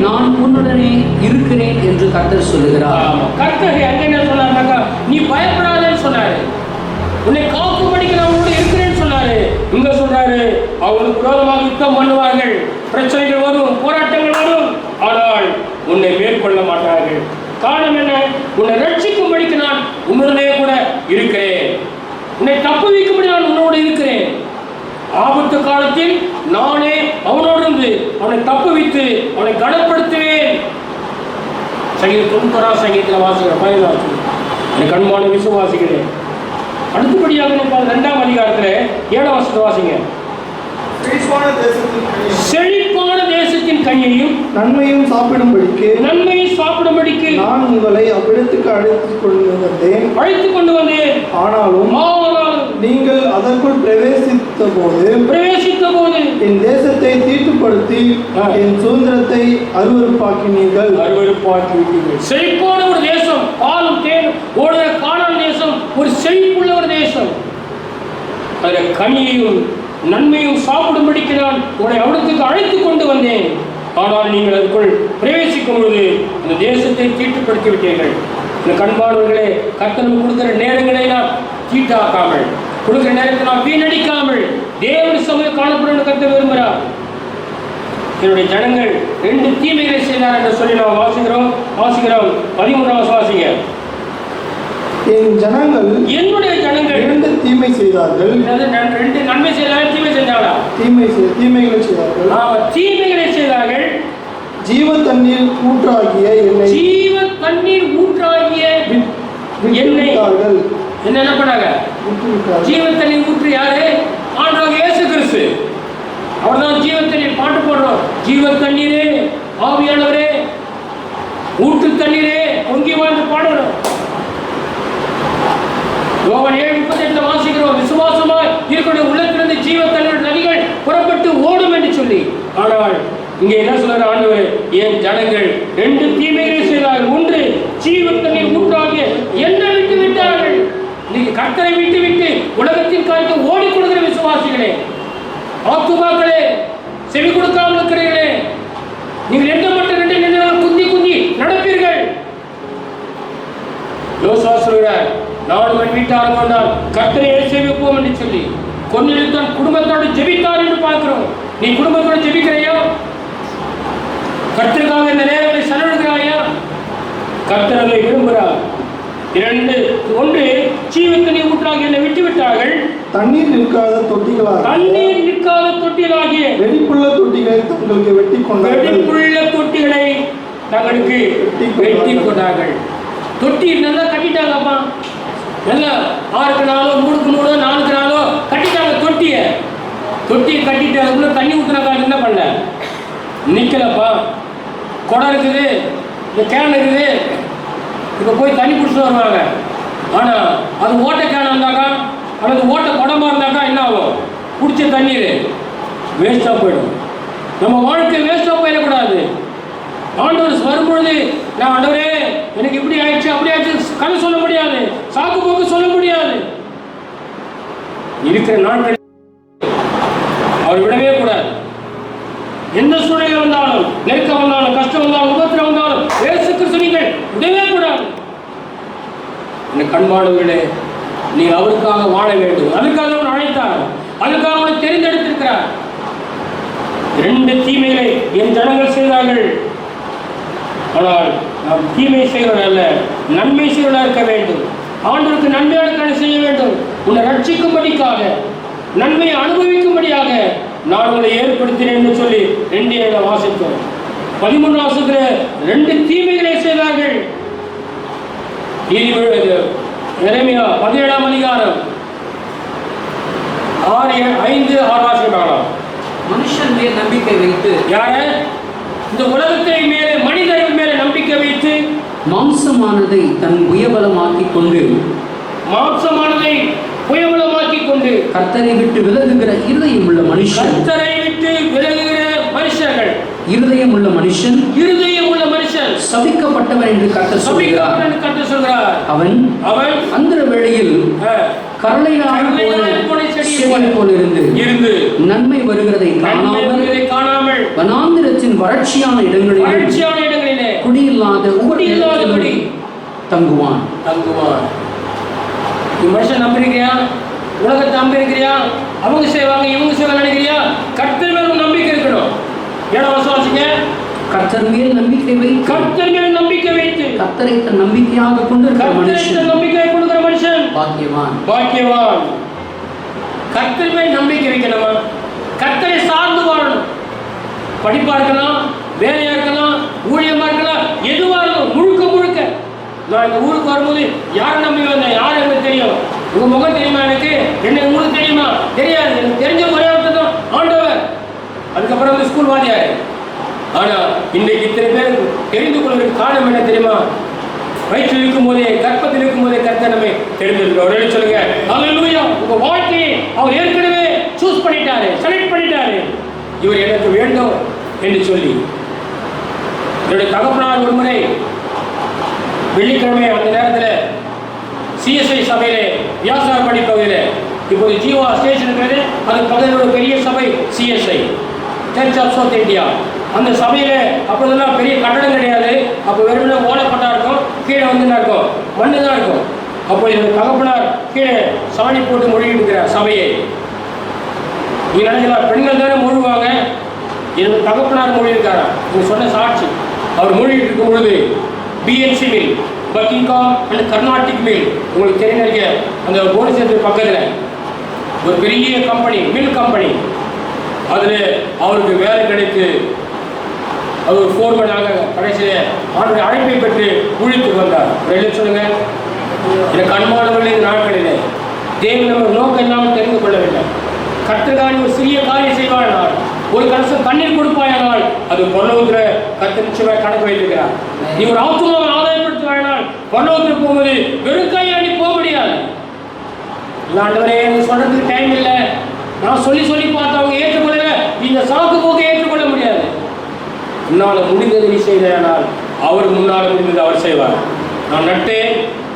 நான் உன்னுடனே இருக்கிறேன் என்று கர்த்தர் சொல்லுகிறார். கர்த்தர் அங்க என்ன சொன்னாருனாக்கா, நீ பயப்படாதேன்னு சொன்னாரு. உன்னை காக்கும்படிக்கு நான் உன்னோட இருக்கிறேன்னு சொன்னாரு. இங்க சொல்றாரு, அவங்களுக்கு விரோதமாக யுத்தம் பண்ணுவார்கள், பிரச்சனைகள் வரும், போராட்டங்கள் வரும், ஆனால் உன்னை மேற்கொள்ள மாட்டார்கள். காரணம் என்ன? உன்னை ரட்சிக்கும்படிக்கு நான் உன்னுடனே கூட இருக்கிறேன். உன்னை தப்புவிக்கும்படி நான் உன்னோடு இருக்கிறேன். ஆபத்து காலத்தில் நானே அவனோடு இருந்து அவனை தப்புவித்து அவனை கனப்படுத்துவேன். சங்கீதம் 91 சங்கீதத்தில் வாசிக்கிற 15 எனக்கு அன்பான விசுவாசிக்கிறேன். அடுத்தபடியாக 2ஆம் அதிகாரத்தில் 7ஆம் வசனத்தை வாசிங்க. செழிப்பான தேசத்தின் கனியையும் நன்மையும் சாப்பிடும்படிக்கு நான் உங்களை அவ்விடத்துக்கு அழைத்துக் கொண்டு வந்தேன். ஆனாலும் நீங்கள் அதற்குள் பிரவேசித்த போது என் தேசத்தை தீட்டுப்படுத்தி என் சுதந்திரத்தை அருவருப்பாக்கினீர்கள். செழிப்பான ஒரு தேசம், பாலும் தேனும் ஓடுகிற கானான் தேசம், ஒரு செழிப்புள்ள ஒரு தேசம். அதில் கனியையும் நன்மையும் சாப்பிடும்படிக்கு நான் உங்களை அவிடத்துக்கு அழைத்துக் கொண்டு வந்தேன். ஆனால் நீங்கள் அதுக்குள் பிரவேசிக்கும் பொழுது அந்த தேசத்தை தீட்டுப்படுத்தி விட்டீர்கள். இந்த கண்பானவர்களே, கர்த்தர் கொடுக்கிற நேரங்களை நாம் தீட்டாக்காமல், கொடுக்கிற நேரத்தை நாம் வீணடிக்காமல் தேவன் சமயம் காணப்படும் கர்த்தர் விரும்புகிறார். என்னுடைய ஜனங்கள் 2 தீமைகளை செய்தார் என்று சொல்லி நாம் வாசிக்கிறோம். 13ஆம் வாசிங்க. என்னுடைய ஜனங்கள் 2 தீமை செய்தார்கள். 2 நன்மை செய்தார்கள், தீமை செய்தார்களா? தீமைகளை செய்தார்கள். தீமைகளை செய்தார்கள். ஜீவ தண்ணீர் ஊற்றாகிய என்னை என்ன பண்ணாங்க? ஜீவ தண்ணீர் ஊற்று யாரு? ஆண்டவர் இயேசு கிறிஸ்து. அவர்தான் ஜீவ தண்ணீர். பாட்டு போடுறோம், ஜீவ தண்ணீரே, ஆவியானவரே, ஊற்று தண்ணீரே, பொங்கி வாழ்ந்து பாடுறோம். யோவான் 7:38 வாசிக்கிறோம், விசுவாசமாய் இருக்கக்கூடிய உள்ளத்திலிருந்து ஜீவ தண்ணீர் நதிகள் புறப்பட்டு ஓடும் என்று சொல்லி. ஆனால் இங்கே என்ன சொல்ற ஆண்டவர், என் ஜனங்கள் 2 தீமைகளை செய்தார்கள். 1, ஜீவ தண்ணீர் ஊற்றாகிய என்னை விட்டு விட்டார்கள். நீங்க கர்த்தரை விட்டு விட்டு உலகத்தின் காரியத்தை ஓடி கொடுக்கிற விசுவாசிகளே, ஆத்துமாக்களே, செவி கொடுக்காமல் இருக்கிறீர்களே, நீங்கள் எந்த மட்டும் 2 நிலைகள் குந்தி நடப்பீர்கள். யோசுவா சொல்கிறார், நான் என் வீட்டார் கொண்டால் கர்த்தரையே சேவிப்போம் என்று சொல்லி கொன்னிருத்தான் குடும்பத்தோடு ஜெபித்தார் என்று பார்க்கிறோம். நீ குடும்பத்தோடு ஜெபிக்கிறையா? கர்த்தருக்காக இந்த நேரங்களை செலவிடுகிறாயா? கர்த்தர் அதை விரும்புகிறார். 1, ஜீவத்தனை ஊற்றாக என்னை விட்டு விட்டார்கள். தண்ணீர் நிற்காத தொட்டிகளாகிய வெடிப்புள்ள தொட்டிகளை தங்களுக்கு வெட்டி கொண்டார்கள். தொட்டி நல்லா கட்டிட்டாங்கப்பா. நல்லா 6க்கு 4 3க்கு 3 4க்கு 4 கட்டிட்டாங்க தொட்டியை கட்டிட்டு அதுக்குள்ள தண்ணி ஊற்றினாக்கா என்ன பண்ண? நிற்கலப்பா. குடம் இருக்குது, இந்த கேன் இருக்குது, இப்போ போய் தண்ணி பிடிச்சிட்டு வருவாங்க. ஆனால் அது ஓட்டை கேன் இருந்தாக்கா அல்லது ஓட்டை குடமாக இருந்தாக்கா என்ன ஆகும்? குடிச்ச தண்ணீர் வேஸ்ட்டாக போயிடும். நம்ம வாழ்க்கை வேஸ்ட்டாக போயிடக்கூடாது. ஆண்டவர் வரும்பொழுது, நான் ஆண்டவரே எனக்கு இப்படி ஆயிடுச்சு அப்படி ஆயிடுச்சு கதை சொல்ல முடியாது, சாக்கு போக்கு சொல்ல முடியாது. இருக்கிற நாட்கள் அவர் விடவே கூடாது. எந்த சூழ்நிலை வந்தாலும், நெருக்கம் வந்தாலும், கஷ்டம் வந்தாலும், உபத்திரம் வந்தாலும் இயேசு கிறிஸ்து நீங்கள் விடவே கூடாது. இந்த கண்பாடுகளே, நீ அவருக்காக வாழ வேண்டும். அதுக்காக அவன் அழைத்தார், அதுக்காக அவனை தெரிந்தெடுத்திருக்கிறார். 2 தீமைகளை என் ஜனங்கள் செய்தார்கள். ஆனால் நாம் தீமை செய்கிறவர்கள் அல்ல, நன்மை செய்கிறவர்களாக இருக்க வேண்டும். ஆண்டவருக்கு நன்மையான செய்ய வேண்டும். உன்னை ரட்சிக்கும்படிக்காக, நன்மையை அனுபவிக்கும்படியாக நான் உங்களை ஏற்படுத்தினேன் என்று சொல்லி 2 வாசித்தோம். 13 வாசத்தில் 2 தீமைகளை செய்தார்கள். எரேமியா 17ஆம் அதிகாரம் 5-6 வாசிக்கலாம். மனுஷன் மேல் நம்பிக்கை வைத்து, யார? இந்த உலகத்தை மேலே, மனிதர்கள் மேலே நம்பிக்கை வைத்து மாம்சமானதை தன் புயபலமாக்கிக் கொண்டு கர்த்தரை விட்டு விலகுகிற இருதயம் உள்ள மனுஷன், இருதயம் உள்ள மனுஷன் சபிக்கப்பட்டவன் என்று கர்த்தர் சொல்கிறார். அவன் அந்த வேளையில் கரளையாய் போன செடி போல் இருந்து நன்மை வருகிறதை காணாமல் வனாந்திரத்தின் வறட்சியான இடங்களிலே குடியில்லாதபடி தங்குவான். மனுஷன் நம்பிருக்கிறியா? உலகத்தை நம்பிருக்கிறியா? அவங்க செய்வாங்க இவங்க செய்வாங்க நினைக்கிறியா? கர்த்தர் மேல் நம்பிக்கை இருக்கணும். ஏன்னா விசுவாசிங்க, கர்த்தர் மேல் நம்பிக்கை வைத்து கர்த்தரை தன் நம்பிக்கையாக கொண்டிருக்கிற மனுஷன் பாக்கியவான். கர்த்தர் மேல் நம்பிக்கை வைக்கணுமா? கர்த்தரை சார்ந்து வாழணும். படிப்பா இருக்கலாம், வேலையா இருக்கலாம், ஊழியமா இருக்கலாம், எதுவா இருக்கும் முழுக்க நான் இந்த ஊருக்கு வரும்போது யாரை நம்பி வந்தேன்? யார் எனக்கு தெரியும்? உங்க முகம் தெரியுமா? எனக்கு என்ன உங்களுக்கு தெரியுமா? தெரியாது. எனக்கு தெரிஞ்ச ஒரே ஒருத்தர் தான் ஆண்டவர். அதுக்கப்புறம் வந்து ஸ்கூல் வாதியாரு. ஆனா இன்றைக்கு இத்தனை பேர் தெரிந்து கொள்வதற்கு காரணம் என்ன தெரியுமா? வயிற்றில் இருக்கும் போதே, கர்ப்பத்தில் இருக்கும் போதே கர்த்தர் நம்மை தெரிந்திருக்கிறோம். சொல்லுங்க அல்லேலூயா. உங்க வாழ்க்கையை அவர் ஏற்கனவே சூஸ் பண்ணிட்டாரு, செலக்ட் பண்ணிட்டாரு. இவர் எனக்கு வேண்டும் என்று சொல்லி. என்னுடைய தகப்பனார் ஒரு முறை வெள்ளிக்கிழமை அந்த நேரத்தில் சிஎஸ்ஐ சபையிலே வியாசார படிப்பகுதியில், இப்போது ஜீவா ஸ்டேஷன் இருக்கிறது, அது பக்கத்தில் ஒரு பெரிய சபை CSI church of south India. அந்த சபையில் அப்போதெல்லாம் பெரிய கட்டடம் கிடையாது. அப்போ வெறுமனே ஓலைப்பட்டா இருக்கும், கீழே வந்து இருக்கும் மண்ணு தான் இருக்கும். அப்போ என்னுடைய தகப்பனார் கீழே சாணி போட்டு மொழிகிட்டு இருக்கிறார் சபையை. நீங்க நினைக்கலாம் பெண்கள் தானே மொழிவாங்க, என்னுடைய தகப்பனார் மொழி இருக்காரா? நீங்க சொன்ன சாட்சி. அவர் மொழிகிட்டு இருக்கும் பொழுது BNC mill, Buckingham and Carnatic mill, உங்களுக்கு தெரிஞ்ச அந்த போலீஸ் பக்கத்தில் ஒரு பெரிய கம்பெனி, மில் கம்பெனி. அதில் அவருக்கு வேலை கிடைத்து அது ஒரு ஃபோர்மேனாக கடைசியில் அவருடைய அழைப்பை பெற்று ஊழியத்துக்கு வந்தார். சொல்லுங்க, எனக்கு அன்பானவர்களே, இந்த நாட்களில் தேவன் நம்ம நோக்கம் இல்லாமல் தெரிந்து கொள்ளவில்லை. கர்த்தர்காரி ஒரு சிறிய காரியம் செய்வானால், ஒரு கலசம் தண்ணீர் கொடுப்பாயானால், அது பொருளவுக்கிற கர்த்தர் நிச்சயமாக கணக்கு வைத்திருக்கிறார். நீ ஒரு ஆத்துமாவை ஆதாயப்படுத்துவாயினால் பொருளவுக்கு போகும்போது வெறும் கையாடி போக முடியாது. ஆண்டவரே, எனக்கு சொல்றதுக்கு டைம் இல்லை, நான் சொல்லி பார்த்து அவங்க ஏற்றுக்கொள்ள, இந்த சாக்கு போக்கு ஏற்றுக்கொள்ள முடியாது. முன்னால முடிந்தது நீ செய்தால் அவர் முன்னால் முடிந்தது அவர் செய்வார். நான் நட்டேன்,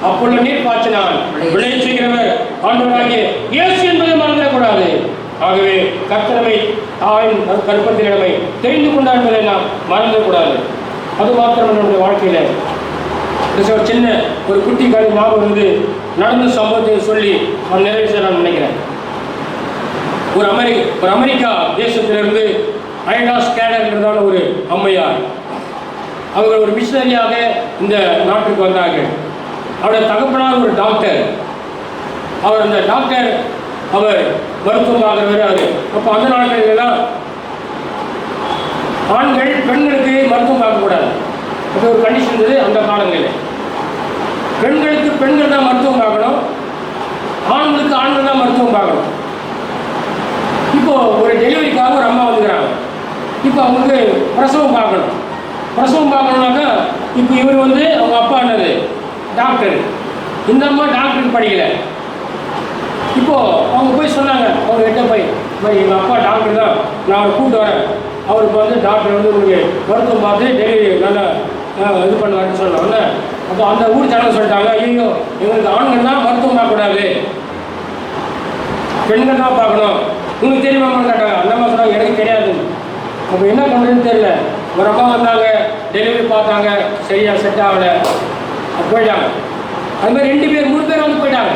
அப்பொழுது நீர் பாய்ச்சினான், விளைய செய்கிறவர் ஆண்டவராகிய இயேசு என்பதை மறந்துடக்கூடாது. ஆகவே கர்த்தரை தாயின் கற்பத்தினிடமை தெரிந்து கொண்டார் என்பதை நாம் மறந்துடக்கூடாது. அது மாத்திரம் என்னுடைய வாழ்க்கையில ஒரு சின்ன ஒரு குட்டி கதை ஞாபகம் வந்து நடந்த சம்பவத்தை சொல்லி நான் நிறைவு செய்ய நான் நினைக்கிறேன். ஒரு அமெரிக்கா தேசத்திலிருந்து ஐடா ஸ்கேனர்ன்றதான ஒரு அம்மையார், அவர்கள் ஒரு மிஷனரியாக இந்த நாட்டுக்கு வந்தார்கள். அவருடைய தகப்பனார் ஒரு டாக்டர். அவர் அந்த டாக்டர் அவர் மருத்துவம் பார்க்கிறவர். அப்போ அந்த நாட்களெல்லாம் ஆண்கள் பெண்களுக்கு மருத்துவம் பார்க்கக்கூடாது, அது ஒரு கண்டிஷன் இருந்தது அந்த காலங்களில். பெண்களுக்கு பெண்கள் தான் மருத்துவம் பார்க்கணும், ஆண்களுக்கு ஆண்கள் தான் மருத்துவம் பார்க்கணும். இப்போ ஒரு டெலிவரிக்காக ஒரு அம்மா வந்துக்கிறாங்க. இப்போ அவங்களுக்கு பிரசவம் பார்க்கணும்னாக்கா, இப்போ இவர் வந்து அவங்க அப்பா என்னது டாக்டர், இந்த அம்மா டாக்டருக்கு படிக்கல. இப்போ அவங்க போய் சொன்னாங்க, அவங்க கிட்ட போய் எங்கள் அப்பா டாக்டர் தான், நான் அவரை கூப்பிட்டு வரேன், அவருக்கு வந்து டாக்டர் வந்து உங்களுக்கு மருத்துவம் பார்த்து டெலிவரி நல்லா இது பண்ணுவாருன்னு சொன்னாங்க. அப்போ அந்த ஊர் ஜனங்க சொல்லிட்டாங்க, ஐயோ எங்களுக்கு ஆண்கள் தான் மருத்துவம் பார்க்கக்கூடாது, பெண்கள் தான் பார்க்கணும், உங்களுக்கு தெரியுமான்னு கேட்டாங்க. அந்த அம்மா சொன்னாங்க, எனக்கு தெரியாது. அப்போ என்ன பண்ணுறதுன்னு தெரியல. ஒரு அம்மா வந்தாங்க, டெலிவரி பார்த்தாங்க, சரியாக செட் ஆகலை, போயிட்டாங்க. அதுமாதிரி 2 பேர் 3 பேர் வந்து போயிட்டாங்க.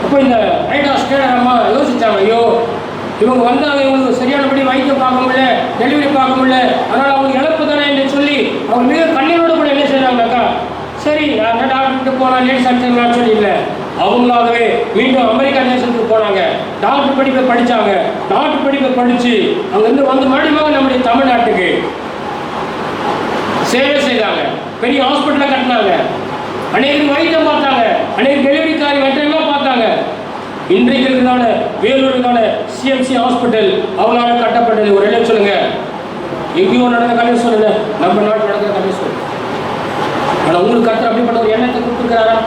அப்போ இந்த ஐடா ஸ்கேனர் அம்மா யோசிச்சாங்க, ஐயோ இவங்க வந்தாங்க, இவங்களுக்கு சரியானபடி வைத்தியம் பார்க்க முடியல, டெலிவரி பார்க்க முடியல, அதனால் அவங்க இழப்பு தானே என்று சொல்லி அவங்க மிக கண்ணீரோட கூட என்ன செய்கிறாங்கனாக்கா, சரி நான் டாக்டர்கிட்ட போனால் லேடிஸ் அனுப்பிச்சிடலாம்னு சொல்லி இல்லை, அவங்களாகவே மீண்டும் அமெரிக்கா தேசத்துக்கு போனாங்க. டாக்டர் படிப்பை படித்தாங்க. டாக்டர் படிப்பை படித்து அங்கேருந்து வந்து மறுபடியும் நம்முடைய தமிழ்நாட்டுக்கு சேவை செய்தாங்க. பெரிய ஹாஸ்பிட்டலை கட்டினாங்க, அநேகருக்கு வைத்தியம் பார்த்தாங்க, அநேக டெலிவரிக்காரி வெட்டரெல்லாம் பார்த்தாங்க. இன்றைக்கு இருக்கிறதான வேலூருக்கான சிஎம்சி ஹாஸ்பிட்டல் அவங்களால கட்டப்பட்டது. ஒரு இடம் சொல்லுங்க, எங்கேயோ நடந்த கதை சொல்லுங்க, நம்ம நாட்டில் நடக்கிற கதை சொல்லுங்க. ஆனால் உங்களுக்கு கர்த்தர் அப்படிப்பட்ட ஒரு எண்ணத்தை கொடுத்துருக்கிறாரா?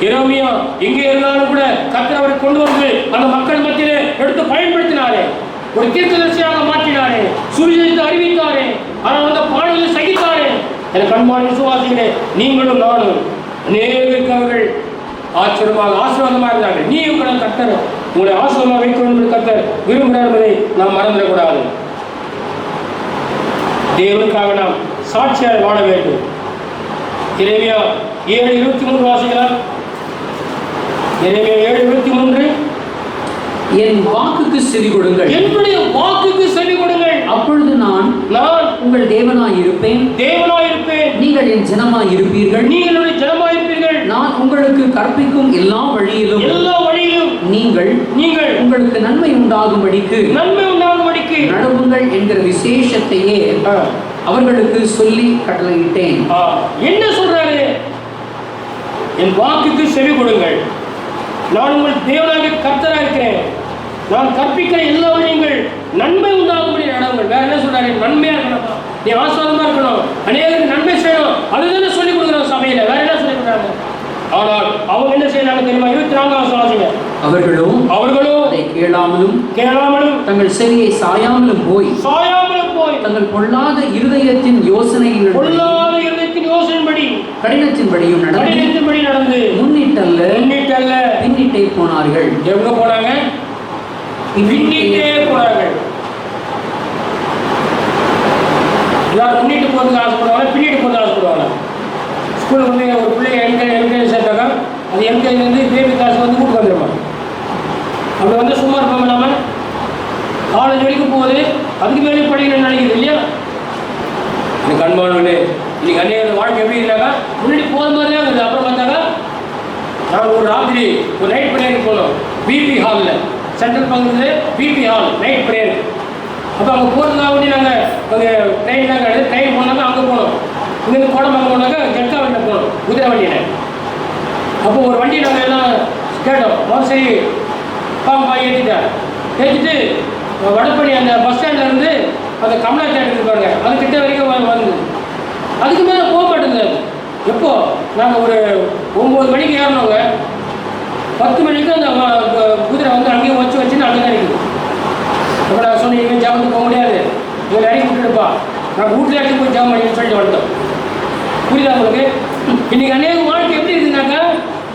எரேமியா எங்கே இருந்தாலும் கூட கர்த்தர் அவரை கொண்டு வந்து அந்த மக்கள் மத்தியிலே எடுத்து பயன்படுத்தினாரே, ஒரு தீர்க்கதரிசியாக மாற்றினாரே, சுவிசேஷத்தை அறிவித்தாரே, ஆனால் அந்த பாடலை சகித்தாரே. எனக்கு அன்பான விசுவாசிகளே, நீங்களும் நானும் அநேகருக்கு அவர்கள் ஆச்சரியமாக ஆசீர்வாதமாக இருந்தாங்க. நீயும் கூட கர்த்தர் உங்களை ஆசீர்வாதமாக வைக்க வேண்டும் என்று கர்த்தர் விரும்புகிறார் என்பதை நாம் மறந்துடக்கூடாது. தேவனுக்காக நாம் சாட்சியாக வாழ வேண்டும். எரேமியா 7:23 வாசிக்கலாம். எரேமியா 7:23. என் வாக்குக்கு செவி கொடுங்கள், என்னுடைய வாக்குக்கு செவி கொடுங்கள், அப்பொழுது நான் உங்கள் தேவனாய் இருப்பேன், நீங்கள் என் ஜனமாய் இருப்பீர்கள், நான் உங்களுக்கு கற்பிக்கும் எல்லா வழியிலும் நீங்கள் உங்களுக்கு நன்மை உண்டாகும்படிக்கு நடவுங்கள் என்கிற விசேஷத்தையே அவர்களுக்கு சொல்லி கட்டளையிட்டேன். என்ன சொல்றாரு? என் வாக்குக்கு செவி கொடுங்கள், நான் உங்கள் தேவனாகிய கர்த்தராக இருக்கிறேன், நான் கற்பிக்கிற எல்லா வழிகள் நன்மை உண்டாகும்படி நடவுங்கள். வேற என்ன சொல்றாரு? நன்மையா இருக்கணும், நீ ஆசீர்வாதமா இருக்கணும், அநேகருக்கு நன்மை செய்யணும், அதுதானே சொல்லிக் கொடுக்குறோம் சபையில. வேற என்ன சொல்லி கொடுக்குறாங்க? ஆனால் அவங்க என்ன செய்யறாங்க தெரியுமா? 24 வாசிங்க. அவர்களும் அதை கேளாமலும் தங்கள் செவியை சாயாமலும் போய் தங்கள் பொல்லாத இருதயத்தின் யோசனையின்படி கடினத்தின்படியும் நடந்து முன்னிட்டல்ல பின்னிட்டே போனார்கள். எங்க போனாங்க? பின்னிட்டே போனார்கள். எல்லாரும் முன்னிட்டு போறதுக்கு ஆசைப்படுவாங்க, பின்னிட்டு போறது ஆசைப்படுவாங்க. ஸ்கூலுக்கு வந்து ஒரு பிள்ளைங்க எல்கேஜி சேர்த்தாக்கா அது எல்கேஜிலேருந்து பேபி கிளாஸ் வந்து கூட்டு வந்துடுமா. அப்படி வந்து சும்மா இருப்பாங்க. நம்ம காலேஜ் வரைக்கும் போகுது, அதுக்கு மேலே படிக்கணும்னு நினைக்கிறது இல்லையா? எனக்கு அன்பானவர்களே, இன்னைக்கு அநேக வாழ்க்கை எப்படி இருந்தாக்கா முன்னாடி போகிற மாதிரி தான் இருக்குது. அப்புறம் பார்த்தாக்கா நாங்கள் ஒரு ராத்திரி ஒரு நைட் ப்ரேயருக்கு போனோம். பிபி ஹாலில், சென்ட்ரல் பகுதியில் பிபி ஹால் நைட் ப்ரேயர். அப்போ அங்கே போகிறதுக்காக வேண்டி நாங்கள் அங்கே ட்ரெயின்லாம் கிடையாது. ட்ரெயின் போனாக்கா அங்கே போனோம். இங்கேருந்து கோடம்பாங்க போனாக்கா ஜட்கா வண்டியில் போனோம், குதிரை வண்டியில். அப்போ ஒரு வண்டி நாங்கள் எல்லாம் கேட்டோம். சரி பாம்பா ஏற்றிட்டு வடப்பள்ளி அந்த பஸ் ஸ்டாண்ட்லேருந்து அந்த கமலா தேட்டருக்கு பாருங்க, அது கிட்ட வரைக்கும் வந்தது. அதுக்கு மேலே போக மாட்டேங்குது. எப்போ நாங்கள் ஒரு 9 மணிக்கு ஏறினவங்க 10 மணிக்கு அந்த குதிரை வந்து அங்கேயும் வச்சுன்னு அங்கே தான் இருக்குது. அப்போ நான் சொன்னேன், இங்கே ஜாமத்துக்கு போக முடியாது, இங்கே இறங்கி விட்டுடுப்பா, நாங்கள் வீட்டில் இறங்கி போய் ஜாம் பண்ணின்னு சொல்லிட்டு வந்துட்டோம். புரியுதா உங்களுக்கு? இன்னைக்கு அநேக வாழ்க்கை எப்படி இருக்குனாக்கா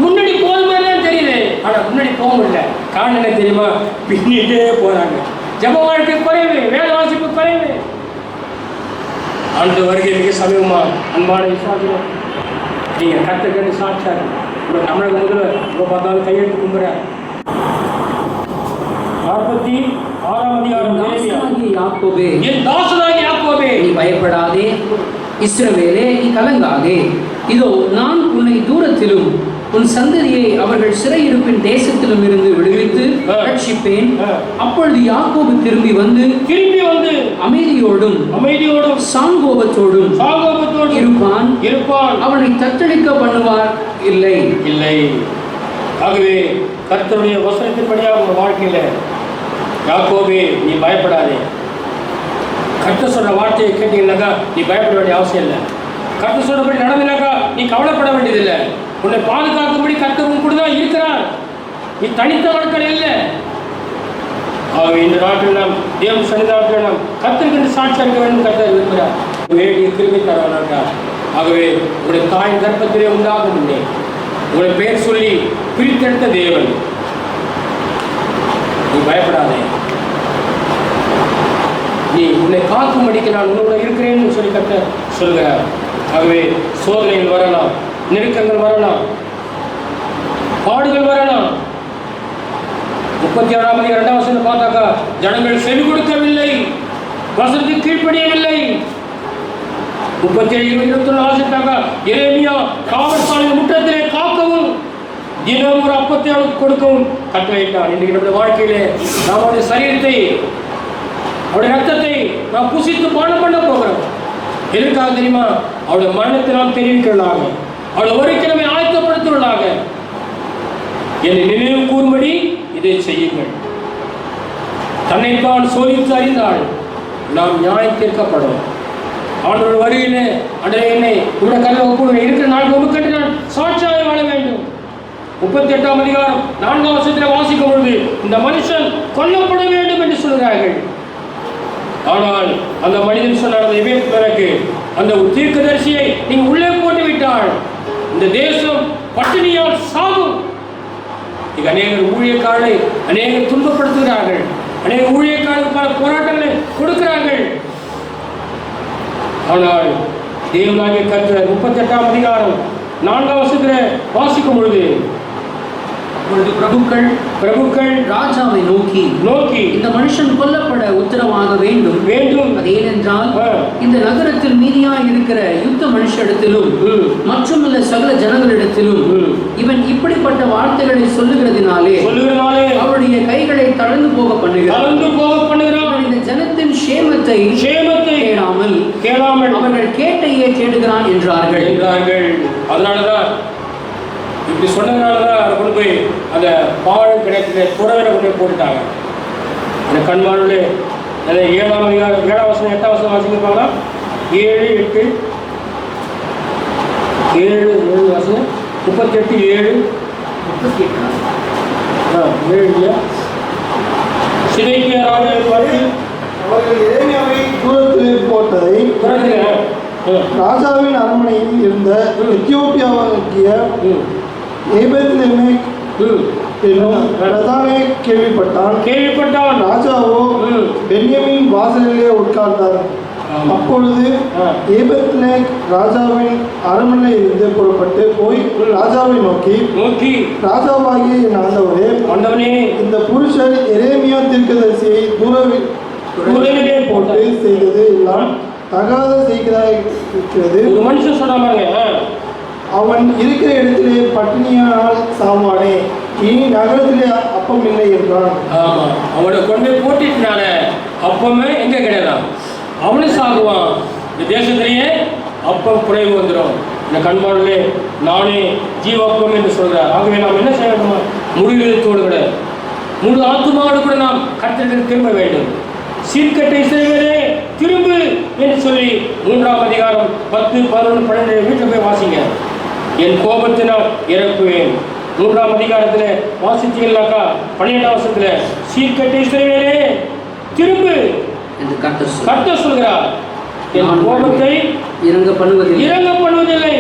முன்னாடி போகிற மாதிரி தான் தெரியுது, ஆனால் முன்னாடி போக முடியல. காரணம் என்ன தெரியுமா? பின்னிட்டே போகிறாங்க. ஜப வாழ்க்கை குறைவு, வேத வாசிப்பு குறைவு. அந்த வருகை மிக சமீபமா அன்பான விசுவாசிகள், நீங்கள் கற்றுக்கட்டு சாட்சாரு இப்போ தமிழக முதல்வர் இப்போ பார்த்தாலும் கையெழுத்து கும்புறார். 46ஆம் அதிகாரம். என் தாசனாகிய யாக்கோபே, நீ பயப்படாதே, இஸ்ரவேலே நீ கலங்காதே. இதோ நான் உன்னை தூரத்திலும் உன் சந்ததியை அவர்கள் சிறையிருப்பின் தேசத்திலும் இருந்து விடுவித்து ரட்சிப்பேன். அப்பொழுது யாக்கோபு திரும்பி வந்து அமைதியோடும் சாங்கோபத்தோடும் இருப்பான். அவனை தத்தளிக்க பண்ணுவார் இல்லை. ஆகவே கர்த்தருடைய வசனத்தின்படியாக உங்கள் வாழ்க்கையில யாக்கோபே நீ பயப்படாதே. கர்த்தர் சொல்ற வார்த்தையை கேட்டீங்கன்னாக்கா நீ பயப்பட வேண்டிய அவசியம் இல்லை. கர்த்தர் சொல்றபடி நடந்தினாக்கா நீ கவலைப்பட வேண்டியதில்லை. உன்னை பாதுகாக்கும்படி கர்த்தர் உன் கூட தான் இருக்கிறார். நீ தனித்த வாழ்க்கை இல்லை. ஆகவே இந்த நாட்டில் நாம் தேவன் சன்னிதானத்தில் நாம் கர்த்தருக்கு சாட்சியாக இருக்க வேண்டும். கர்த்தர் விரும்புகிறார், வேண்டிய கிருபை தருவானாக்கா. ஆகவே உங்களுடைய தாயின் கர்ப்பத்திலே உண்டாகும் முன்னே உங்களை பெயர் சொல்லி பிரித்தெடுத்த தேவன், நீ பயப்படாதே, நீ உன்னை காக்கும்படிக்கு நான் உன்னோட இருக்கிறேன்னு சொல்லி கர்த்தர் சொல்கிறார். ஆகவே சோதனைகள் வரலாம், நெருக்கங்கள் வரலாம், பாடுகள் வரலாம். 36ஆம் அதிகாரம் 2ஆம் வசனத்தை பார்த்தாக்கா ஜனங்கள் செவி கொடுக்கவில்லை, வசனத்துக்கு கீழ்ப்படியவில்லை. 37-21 வாசித்தாக்கா எரேமியா காவற்சாலையின் முற்றத்திலே காக்கவும் தினம் ஒரு அப்பத்தை அவனுக்கு கொடுக்கவும் கட்டளையிட்டான். இன்றைக்கு நம்முடைய வாழ்க்கையிலே நாம் அவருடைய சரீரத்தை அவருடைய ரத்தத்தை நாம் புசித்து பானம் பண்ண போகிறோம். எதற்காக தெரியுமா? அவருடைய மரணத்தை நாம் தெரிவிக்கிறதாக, அவருடைய வருகைக்கு நம்மை ஆயத்தப்படுத்துவதாக. என்னை நினைவு கூறும்படி இதை செய்யுங்கள். தன்னைத்தான் சோதித்து அறிந்தால் நாம் நியாயம் தீர்க்கப்படும். ஆண்டவர் வருகையிலே அன்றைய என்னை உங்களுடைய கருவை கூட இருக்கிற நாள் உமக்கட்டு நான் சாட்சியாக வாழ வேண்டும். 38ஆம் அதிகாரம் 4ஆம் வசனத்தில் வாசிக்கும் பொழுது இந்த மனுஷன் கொல்லப்பட வேண்டும் என்று சொல்கிறார்கள். ஆனால் அந்த மனிதன் சொன்னார், எனக்கு அந்த தீர்க்கதரிசியை நீங்க உள்ளே போட்டு விட்டால் இந்த தேசம் பட்டினியால் சாகும். இங்க அநேகர் ஊழியக்காரர்களை அநேகர் துன்பப்படுத்துகிறார்கள், அநேக ஊழியக்காரர்கள் பல போராட்டங்களை கொடுக்கிறார்கள். ஆனால் தேவனாகிய கர்த்தர் 38ஆம் அதிகாரம் 4ஆம் வசனத்திலே வாசிக்கும் பொழுது பிரபுக்கள் ராஜாவை நோக்கி இந்த மனுஷன் கொல்லப்பட உத்தரவாக வேண்டும். அது ஏனென்றால் இந்த நகரத்தில் மீதியாய் இருக்கிற யுத்த மனுஷரிடத்திலும் மற்றுமல்ல சகல ஜனங்களிடத்திலும் இவன் இப்படிப்பட்ட வார்த்தைகளை சொல்லுகிறதினாலே அவருடைய கைகளை தளர்ந்து போக பண்ணுகிறான். இந்த ஜனத்தின் சேமத்தை கேளாமல் அவர்கள் கேட்டையே தேடுகிறான் என்றார்கள். அதனாலதான் இப்படி சொன்னதுனாலதான் அதை கொண்டு போய் அந்த பாவம் கிடைக்கிற துறவில கொண்டு போய் போட்டுட்டாங்க. அந்த கண்மானுடைய 7ஆம் அதிகாரம் 7ஆம் வசனம் 8ஆம் வசனம் வாசிப்பாங்களா? 7, 8, 7 வசனம் 38, 7 இல்லையா? சிதைக்கிய ராஜாவை பார்த்து அவர்கள் எரேமியாவை தூரத்திலே போட்டதை ராஜாவின் அரண்மனையில் இருந்த எத்தியோப்பியாவாகிய ஏபேத்லேமெக் என்னும் பிரதானே கேள்விப்பட்டான். ராஜாவோ பென்யமீன் வாசலிலே உட்கார்ந்தார். அப்பொழுது ஏபேத்லேக் ராஜாவின் அரண்மனையில் இருந்து புறப்பட்டு போய் ராஜாவை நோக்கி ராஜாவாகிய என் ஆண்டவனே, இந்த புருஷர் எரேமியா தீர்க்கதரிசியை தூரவிலே போட்டு செய்தது எல்லாம் தகாத செய்கிறதாக இருக்கிறது. ஒரு மனுஷன் சொன்னாங்க, அவன் இருக்கிற இடத்திலே பட்டினியானால் சாவானே, இனி நகரத்திலே அப்பம் இல்லை என்றான். ஆமா, அவனை கொண்டு போட்டினால அப்பமே எங்க கிடையாது, அவனு சாகுவான். இந்த தேசத்திலேயே அப்பம் குறைவு வந்துடும். இந்த கண்பாடிலே நானே ஜீவப்பம் என்று சொல்கிறார். ஆகவே நாம் என்ன செய்ய வேண்டுமா? முடிவுகளோடு கூட முழு ஆத்துமாவோடு கூட நாம் கர்த்தருக்கு திரும்ப வேண்டும். சீர்கட்டை செய்வதே திரும்பு என்று சொல்லி 3ஆம் அதிகாரம் 10, 11, 12 வீட்டில் போய் வாசிங்க. என் கோபத்தினால் இறக்குவேன். 3ஆம் அதிகாரத்தில் வாசித்தீங்கன்னாக்கா 12ஆம் வசனத்தில் சீர்கட்டை செய்வதே திரும்பு என்று கர்த்தர் சொல்கிறார். என் கோபத்தை இறங்க பண்ணுவதில்லை,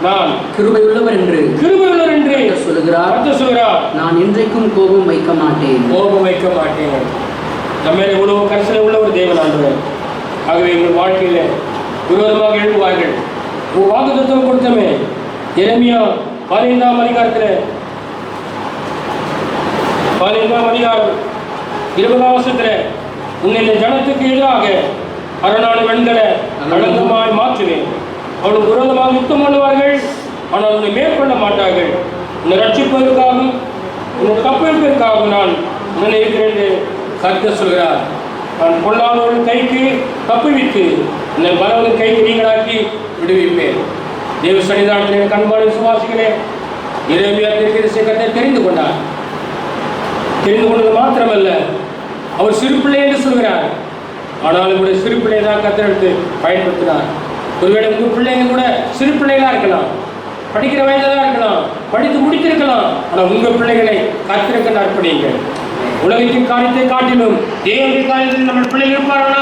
நான் கிருபை உள்ளவர் என்று சொல்லுகிறார். நான் இன்றைக்கும் கோபம் வைக்க மாட்டேன். நம்ம இவ்வளவு கரிசனை உள்ள ஒரு தேவன் ஆண்டவர். ஆகவே எங்கள் வாழ்க்கையில் விரோதமாக எழுதுவார்கள். ஒரு வாக்குத்தத்தம் கொடுத்தமே எரேமியா 15ஆம் அதிகாரத்தில் 15ஆம் அதிகாரம் 20ஆம் வசனத்தில் உன்னை இந்த ஜனத்துக்கு எதிராக அரணான வெண்களை அடங்கமாய் மாற்றுவேன். அவனுக்கு விரோதமாக யுத்தம் பண்ணுவார்கள், ஆனால் உன்னை மேற்கொள்ள மாட்டார்கள். உன்னை ரட்சிப்பதற்காகவும் உன்னை தப்பிப்பதற்காகவும் நான் உன்னை இருக்கிறேன் என்று கர்த்தர் சொல்கிறார். நான் பொல்லாதவர்கள் கைக்கு தப்புவித்து இந்த பலவன் கைக்கு நீங்களாக்கி விடுவிப்பேன். தேவ சன்னிதானத்தில் கண்பாடு சுவாசிக்கிறேன். எரேமியா தீர்க்கதரிசியை கர்த்தர் தெரிந்து கொண்டார். தெரிந்து கொண்டது மாத்திரமல்ல, அவர் சிறு பிள்ளை என்று சொல்கிறார். ஆனால் உங்களுடைய சிறு பிள்ளையை தான் கர்த்தர் எடுத்து பயன்படுத்தினார். ஒருவேளை உங்கள் பிள்ளைங்க கூட சிறு பிள்ளைகளாக இருக்கலாம், படிக்கிற வயதாக இருக்கலாம், படித்து முடித்திருக்கலாம். ஆனால் உங்கள் பிள்ளைகளை கர்த்தருக்கு அர்ப்பணிங்க. உலகத்தின் காரியத்தை காட்டிலும் தேவனுடைய காரியத்தில் நம்ம பிள்ளைகள் இருப்பார்கள்.